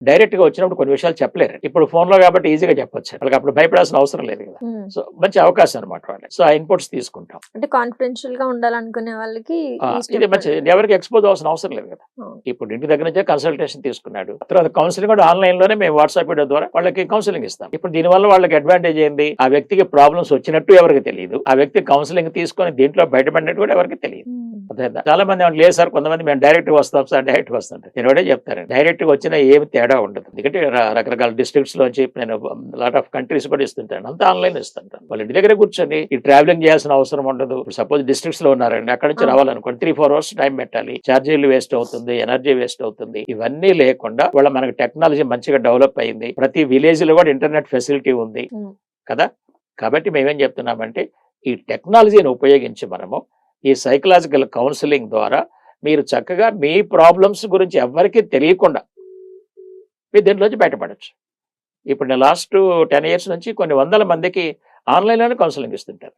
Direct గా వచ్చినప్పుడు కొన్ని విషయాలు చెప్పలేరు. ఇప్పుడు ఫోన్ లో కాబట్టి ఈజీగా చెప్పొచ్చు, వాళ్ళకి అప్పుడు భయపడాల్సిన అవసరం లేదు కదా. సో మంచి అవకాశం అనమాట వాళ్ళకి. సో ఆ ఇన్పుట్స్ తీసుకుంటాం. అంటే కాన్ఫిడెన్షియల్ గా ఉండాలనుకునే వాళ్ళకి ఇది మంచి, ఎవరికి ఎక్స్పోజ్ అవ్వాల్సిన అవసరం లేదు కదా. ఇప్పుడు ఇంటి దగ్గర నుంచే కన్సల్టేషన్ తీసుకున్నాడు, తర్వాత కౌన్సిలింగ్ కూడా ఆన్లైన్ లోనే మేము వాట్సాప్ వీడియో ద్వారా వాళ్ళకి కౌన్సిలింగ్ ఇస్తాం. ఇప్పుడు దీనివల్ల వాళ్ళకి అడ్వాంటేజ్ ఏంది, ఆ వ్యక్తికి ప్రాబ్లమ్స్ వచ్చినట్టు ఎవరికి తెలియదు, ఆ వ్యక్తి కౌన్సిలింగ్ తీసుకొని దీంట్లో బయటపడినట్టు కూడా ఎవరికి తెలియదు. చాలా మంది లేదు సార్, కొంతమంది మేము డైరెక్ట్ వస్తాం సార్, డైరెక్ట్ వస్తాం. నేను ఒకటే చెప్తాను, డైరెక్ట్ గా వచ్చినా ఏమి తేడా ఉండదు. ఎందుకంటే రకరకాల డిస్ట్రిక్ట్స్ లోంచి నేను లాట్ ఆఫ్ కంట్రీస్ కూడా ఇస్తుంటాను, అంతా ఆన్లైన్ ఇస్తుంటాను. వాళ్ళ ఇంటి దగ్గర కూర్చొని ఈ ట్రావెలింగ్ చేయాల్సిన అవసరం ఉండదు. సపోజ్ డిస్ట్రిక్ట్స్ లో ఉన్నారండి, అక్కడ నుంచి రావాలనుకోండి 3-4 hours టైం పెట్టాలి, ఛార్జీలు వేస్ట్ అవుతుంది, ఎనర్జీ వేస్ట్ అవుతుంది. ఇవన్నీ లేకుండా వాళ్ళ మనకి టెక్నాలజీ మంచిగా డెవలప్ అయింది, ప్రతి విలేజ్ లో కూడా ఇంటర్నెట్ ఫెసిలిటీ ఉంది కదా. కాబట్టి మేమేం చెప్తున్నామంటే ఈ టెక్నాలజీని ఉపయోగించి మనము ఈ సైకలాజికల్ కౌన్సిలింగ్ ద్వారా మీరు చక్కగా మీ ప్రాబ్లమ్స్ గురించి ఎవరికీ తెలియకుండా మీరు దీంట్లోంచి బయటపడచ్చు. ఇప్పుడు నేను లాస్ట్ 10 years నుంచి కొన్ని వందల మందికి ఆన్లైన్లోనే కౌన్సిలింగ్ ఇస్తుంటాను.